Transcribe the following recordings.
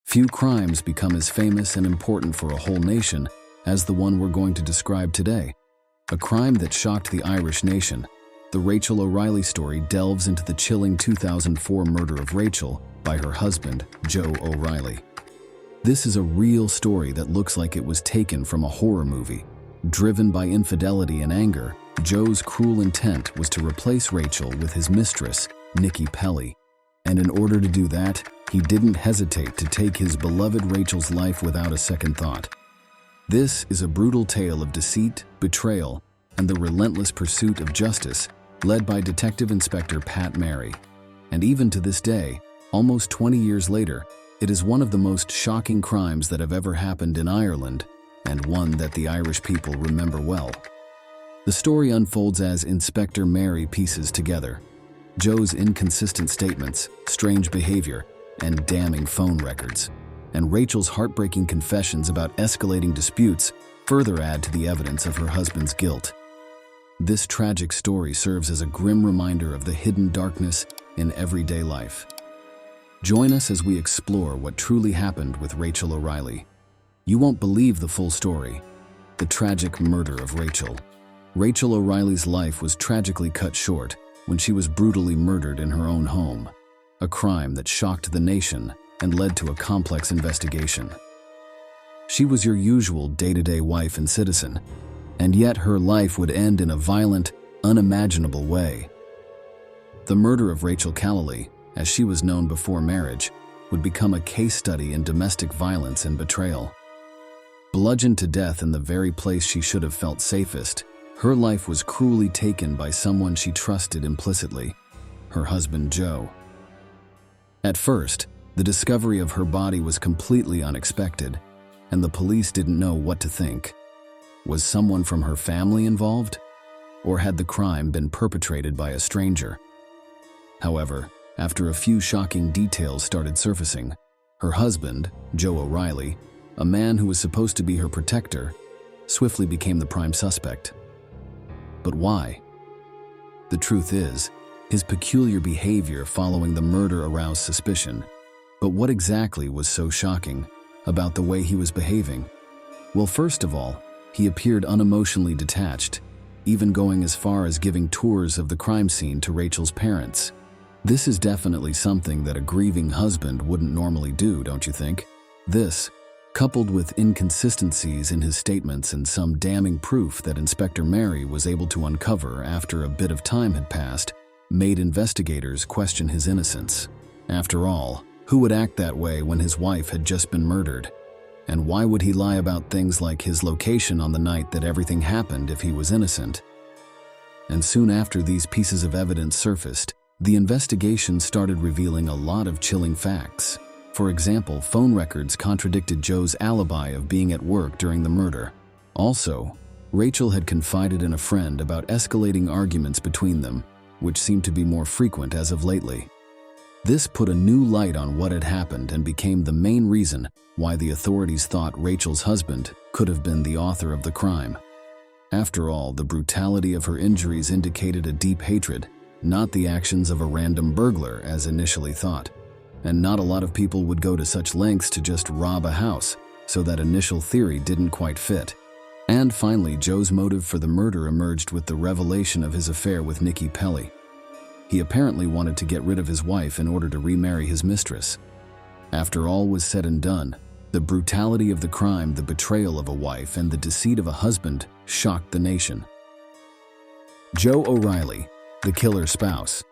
Few crimes become as famous and important for a whole nation as the one we're going to describe today. A crime that shocked the Irish nation. The Rachel O'Reilly story delves into the chilling 2004 murder of Rachel by her husband, Joe O'Reilly. This is a real story that looks like it was taken from a horror movie. Driven by infidelity and anger, Joe's cruel intent was to replace Rachel with his mistress, Nikki Pelly. And in order to do that, he didn't hesitate to take his beloved Rachel's life without a second thought. This is a brutal tale of deceit, betrayal, and the relentless pursuit of justice, led by Detective Inspector Pat Mary. And even to this day, almost 20 years later, it is one of the most shocking crimes that have ever happened in Ireland, and one that the Irish people remember well. The story unfolds as Inspector Mary pieces together Joe's inconsistent statements, strange behavior, and damning phone records, and Rachel's heartbreaking confessions about escalating disputes further add to the evidence of her husband's guilt. This tragic story serves as a grim reminder of the hidden darkness in everyday life. Join us as we explore what truly happened with Rachel O'Reilly. You won't believe the full story. The tragic murder of Rachel. Rachel O'Reilly's life was tragically cut short when she was brutally murdered in her own home, a crime that shocked the nation and led to a complex investigation. She was your usual day-to-day wife and citizen, and yet her life would end in a violent, unimaginable way. The murder of Rachel Callally, as she was known before marriage, would become a case study in domestic violence and betrayal. Bludgeoned to death in the very place she should have felt safest, her life was cruelly taken by someone she trusted implicitly, her husband Joe. At first, the discovery of her body was completely unexpected, and the police didn't know what to think. Was someone from her family involved? Or had the crime been perpetrated by a stranger? However, after a few shocking details started surfacing, her husband, Joe O'Reilly, a man who was supposed to be her protector, swiftly became the prime suspect. But why? The truth is, his peculiar behavior following the murder aroused suspicion. But what exactly was so shocking about the way he was behaving? Well, first of all, he appeared unemotionally detached, even going as far as giving tours of the crime scene to Rachel's parents. This is definitely something that a grieving husband wouldn't normally do, don't you think? This, coupled with inconsistencies in his statements and some damning proof that Inspector Mary was able to uncover after a bit of time had passed, made investigators question his innocence. After all, who would act that way when his wife had just been murdered? And why would he lie about things like his location on the night that everything happened if he was innocent? And soon after these pieces of evidence surfaced, the investigation started revealing a lot of chilling facts. For example, phone records contradicted Joe's alibi of being at work during the murder. Also, Rachel had confided in a friend about escalating arguments between them, which seemed to be more frequent as of lately. This put a new light on what had happened and became the main reason why the authorities thought Rachel's husband could have been the author of the crime. After all, the brutality of her injuries indicated a deep hatred, not the actions of a random burglar as initially thought. And not a lot of people would go to such lengths to just rob a house, so that initial theory didn't quite fit. And finally, Joe's motive for the murder emerged with the revelation of his affair with Nikki Pelly. He apparently wanted to get rid of his wife in order to remarry his mistress. After all was said and done, the brutality of the crime, the betrayal of a wife, and the deceit of a husband shocked the nation. Joe O'Reilly, the killer's spouse.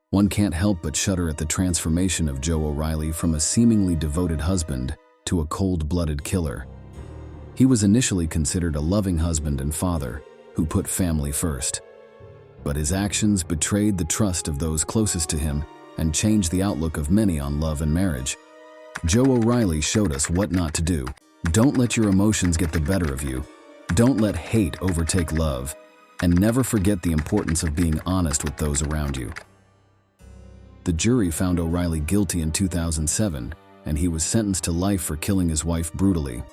One can't help but shudder at the transformation of Joe O'Reilly from a seemingly devoted husband to a cold-blooded killer. He was initially considered a loving husband and father who put family first. But his actions betrayed the trust of those closest to him and changed the outlook of many on love and marriage. Joe O'Reilly showed us what not to do. Don't let your emotions get the better of you. Don't let hate overtake love. And never forget the importance of being honest with those around you. The jury found O'Reilly guilty in 2007, and he was sentenced to life for killing his wife brutally.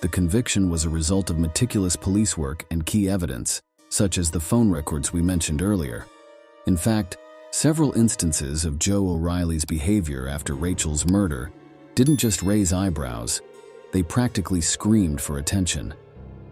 The conviction was a result of meticulous police work and key evidence, such as the phone records we mentioned earlier. In fact, several instances of Joe O'Reilly's behavior after Rachel's murder didn't just raise eyebrows, they practically screamed for attention.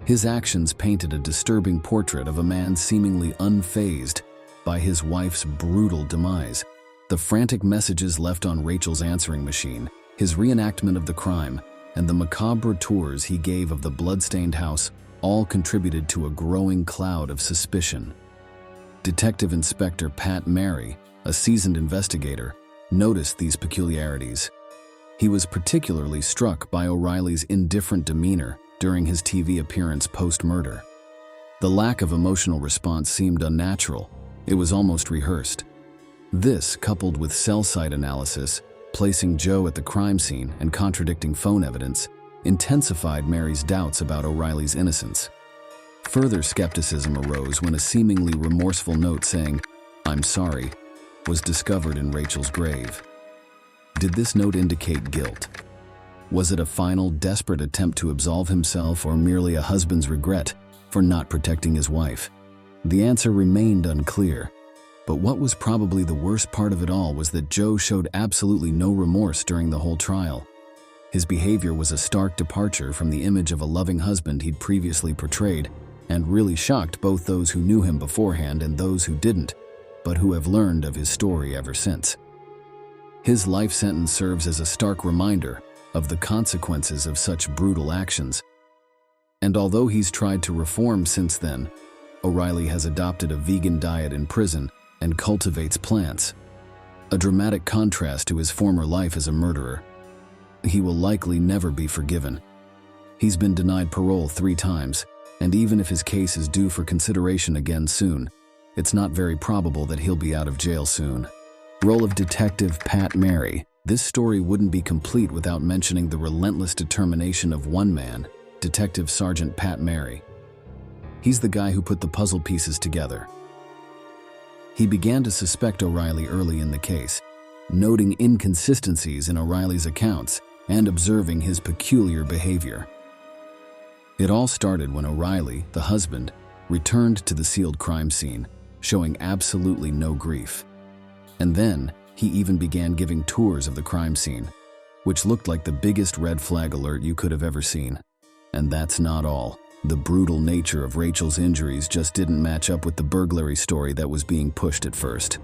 His actions painted a disturbing portrait of a man seemingly unfazed by his wife's brutal demise. The frantic messages left on Rachel's answering machine, his reenactment of the crime, and the macabre tours he gave of the blood-stained house all contributed to a growing cloud of suspicion. Detective Inspector Pat Mary, a seasoned investigator, noticed these peculiarities. He was particularly struck by O'Reilly's indifferent demeanor during his TV appearance post-murder. The lack of emotional response seemed unnatural. It was almost rehearsed. This, coupled with cell site analysis, placing Joe at the crime scene and contradicting phone evidence, intensified Mary's doubts about O'Reilly's innocence. Further skepticism arose when a seemingly remorseful note saying, "I'm sorry," was discovered in Rachel's grave. Did this note indicate guilt? Was it a final, desperate attempt to absolve himself, or merely a husband's regret for not protecting his wife? The answer remained unclear. But what was probably the worst part of it all was that Joe showed absolutely no remorse during the whole trial. His behavior was a stark departure from the image of a loving husband he'd previously portrayed, and really shocked both those who knew him beforehand and those who didn't, but who have learned of his story ever since. His life sentence serves as a stark reminder of the consequences of such brutal actions. And although he's tried to reform since then, O'Reilly has adopted a vegan diet in prison and cultivates plants, a dramatic contrast to his former life as a murderer. He will likely never be forgiven. He's been denied parole 3 times, and even if his case is due for consideration again soon, it's not very probable that he'll be out of jail soon. Role of Detective Pat Mary. This story wouldn't be complete without mentioning the relentless determination of one man, Detective Sergeant Pat Mary. He's the guy who put the puzzle pieces together. He began to suspect O'Reilly early in the case, noting inconsistencies in O'Reilly's accounts and observing his peculiar behavior. It all started when O'Reilly, the husband, returned to the sealed crime scene, showing absolutely no grief. And then, he even began giving tours of the crime scene, which looked like the biggest red flag alert you could have ever seen. And that's not all. The brutal nature of Rachel's injuries just didn't match up with the burglary story that was being pushed at first.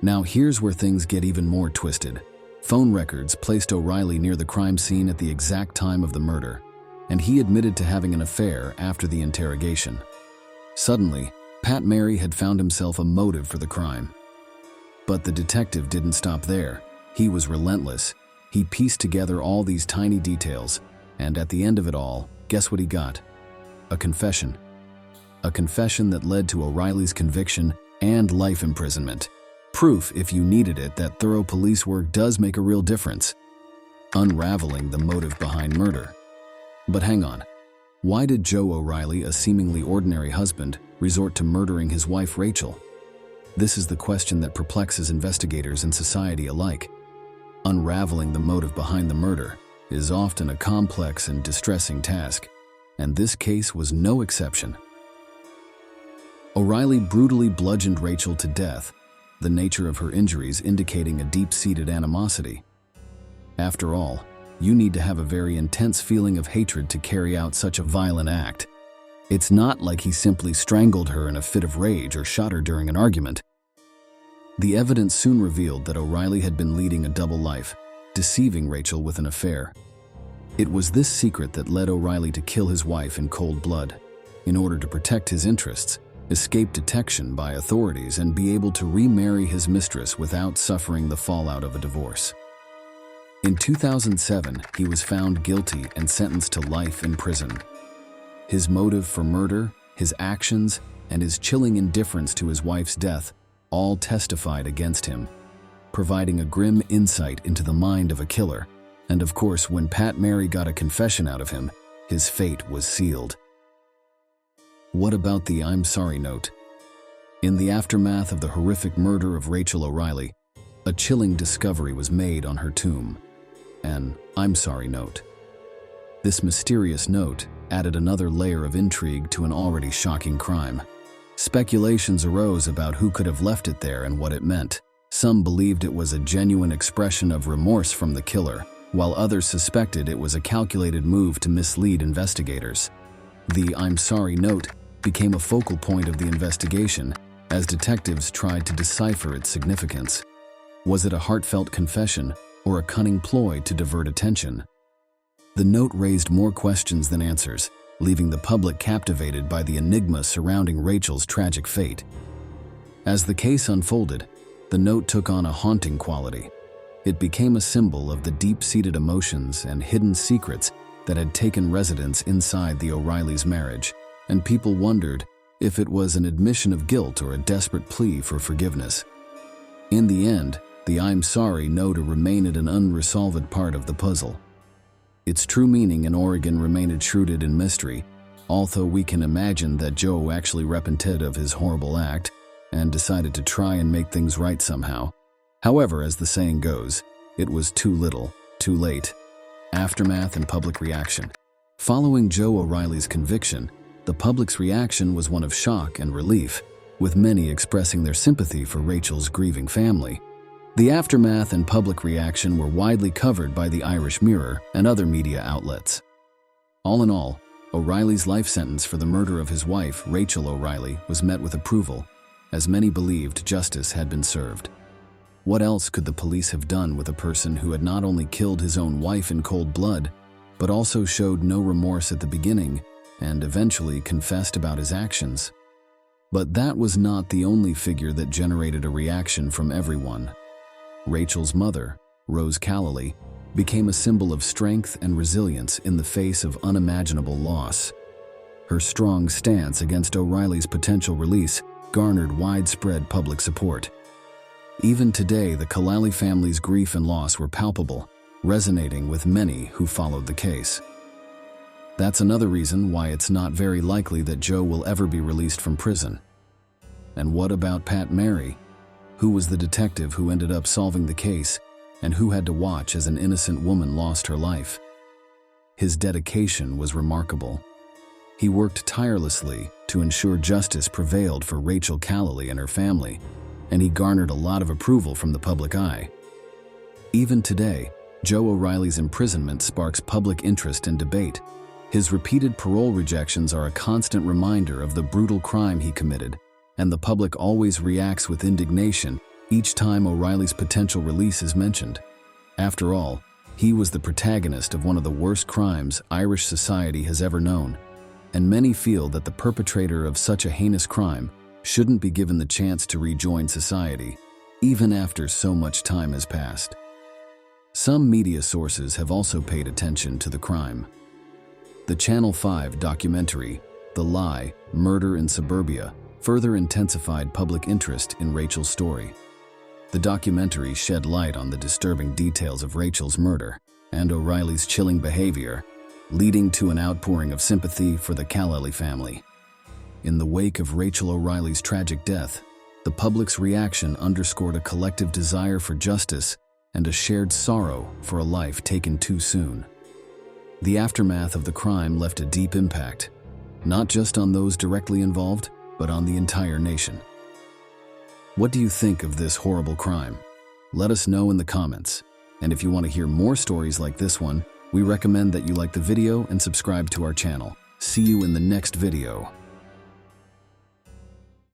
Now here's where things get even more twisted. Phone records placed O'Reilly near the crime scene at the exact time of the murder, and he admitted to having an affair after the interrogation. Suddenly, Pat Mary had found himself a motive for the crime. But the detective didn't stop there. He was relentless. He pieced together all these tiny details, and at the end of it all, guess what he got? A confession. A confession that led to O'Reilly's conviction and life imprisonment. Proof, if you needed it, that thorough police work does make a real difference. Unraveling the motive behind murder. But hang on. Why did Joe O'Reilly, a seemingly ordinary husband, resort to murdering his wife Rachel? This is the question that perplexes investigators and society alike. Unraveling the motive behind the murder is often a complex and distressing task, and this case was no exception. O'Reilly brutally bludgeoned Rachel to death, the nature of her injuries indicating a deep-seated animosity. After all, you need to have a very intense feeling of hatred to carry out such a violent act. It's not like he simply strangled her in a fit of rage or shot her during an argument. The evidence soon revealed that O'Reilly had been leading a double life, deceiving Rachel with an affair. It was this secret that led O'Reilly to kill his wife in cold blood, in order to protect his interests, escape detection by authorities, and be able to remarry his mistress without suffering the fallout of a divorce. In 2007, he was found guilty and sentenced to life in prison. His motive for murder, his actions, and his chilling indifference to his wife's death all testified against him, providing a grim insight into the mind of a killer. And of course, when Pat Mary got a confession out of him, his fate was sealed. What about the "I'm sorry" note? In the aftermath of the horrific murder of Rachel O'Reilly, a chilling discovery was made on her tomb: an "I'm sorry" note. This mysterious note added another layer of intrigue to an already shocking crime. Speculations arose about who could have left it there and what it meant. Some believed it was a genuine expression of remorse from the killer, while others suspected it was a calculated move to mislead investigators. The "I'm sorry" note became a focal point of the investigation as detectives tried to decipher its significance. Was it a heartfelt confession or a cunning ploy to divert attention? The note raised more questions than answers, leaving the public captivated by the enigma surrounding Rachel's tragic fate. As the case unfolded, the note took on a haunting quality. It became a symbol of the deep-seated emotions and hidden secrets that had taken residence inside the O'Reillys' marriage, and people wondered if it was an admission of guilt or a desperate plea for forgiveness. In the end, the "I'm sorry" note remained an unresolved part of the puzzle. Its true meaning in Oregon remained shrouded in mystery, although we can imagine that Joe actually repented of his horrible act and decided to try and make things right somehow. However, as the saying goes, it was too little, too late. Aftermath and public reaction. Following Joe O'Reilly's conviction, the public's reaction was one of shock and relief, with many expressing their sympathy for Rachel's grieving family. The aftermath and public reaction were widely covered by the Irish Mirror and other media outlets. All in all, O'Reilly's life sentence for the murder of his wife, Rachel O'Reilly, was met with approval, as many believed justice had been served. What else could the police have done with a person who had not only killed his own wife in cold blood, but also showed no remorse at the beginning and eventually confessed about his actions? But that was not the only figure that generated a reaction from everyone. Rachel's mother, Rose Callally, became a symbol of strength and resilience in the face of unimaginable loss. Her strong stance against O'Reilly's potential release garnered widespread public support. Even today, the Callally family's grief and loss were palpable, resonating with many who followed the case. That's another reason why it's not very likely that Joe will ever be released from prison. And what about Pat Mary? Who was the detective who ended up solving the case and who had to watch as an innocent woman lost her life? His dedication was remarkable. He worked tirelessly to ensure justice prevailed for Rachel Callally and her family, and he garnered a lot of approval from the public eye. Even today, Joe O'Reilly's imprisonment sparks public interest and debate. His repeated parole rejections are a constant reminder of the brutal crime he committed, and the public always reacts with indignation each time O'Reilly's potential release is mentioned. After all, he was the protagonist of one of the worst crimes Irish society has ever known, and many feel that the perpetrator of such a heinous crime shouldn't be given the chance to rejoin society, even after so much time has passed. Some media sources have also paid attention to the crime. The Channel 5 documentary, The Lie: Murder in Suburbia, further intensified public interest in Rachel's story. The documentary shed light on the disturbing details of Rachel's murder and O'Reilly's chilling behavior, leading to an outpouring of sympathy for the Callally family. In the wake of Rachel O'Reilly's tragic death, the public's reaction underscored a collective desire for justice and a shared sorrow for a life taken too soon. The aftermath of the crime left a deep impact, not just on those directly involved, but on the entire nation. What do you think of this horrible crime? Let us know in the comments. And if you want to hear more stories like this one, we recommend that you like the video and subscribe to our channel. See you in the next video.